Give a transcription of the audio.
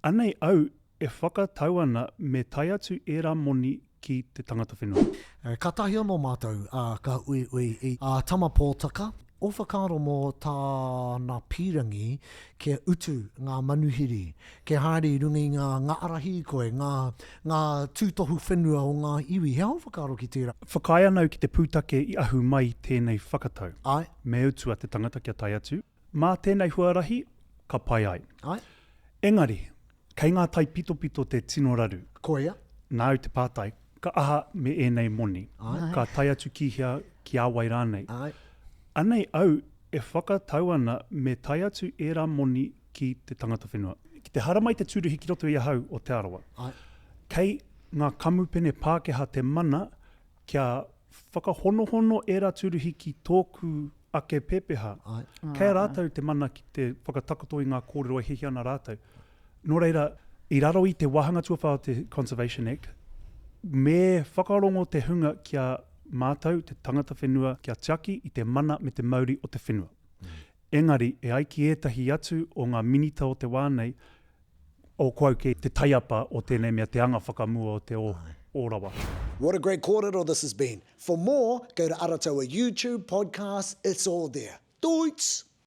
Anei au e whakatau ana me tai atu e rā moni ki te tangata whenua. Ka tahi anō mātou, ka ui i tama pōtaka. O whakaaro mō tāna pīrangi ke utu ngā manuhiri, ke haere i runga i ngā arahi koe, ngā tūtohu whenua o ngā iwi. Hea o whakaaro ki tērā? Whakai anau ki te pūtake i ahu mai tēnei whakatau. Ai. Me utua te tangata kia tai atu. Mā tēnei huarahi, ka pai ai. Ai. Engari, kei ngā tai pito te tino raru. Koea. Nā au te pātai, ka aha me enei moni. Ai. Ka tai atu ki hea ki awai rānei. Ai. Anei au e whakatau ana me tai atu e rā moni ki te tangata whenua. Ki te haramai te tūruhi ki roto i ahau o Aotearoa. Ai. Kei ngā kamupene Pākehā te mana kia whakahonohono e rā tūruhi ki tōku ake pepeha. Ai. Kei rātou te mana ki te whakatakato i ngā kōrero e hihi ana rātou. Nō reira, i raro i te wahanga tuawhao te Conservation Act, me whakarongo te hunga kia mātou, te tangata whenua, kia tiaki i te mana me te mauri o te whenua. Engari, e ai ki ētahi atu o ngā minita o te wānei, o kouau ke te taiapa o tēnei mea te anga whakamua o te ōrawa. What a great kōrero this has been. For more, go to Aotearoa YouTube podcast. It's all there. Doits!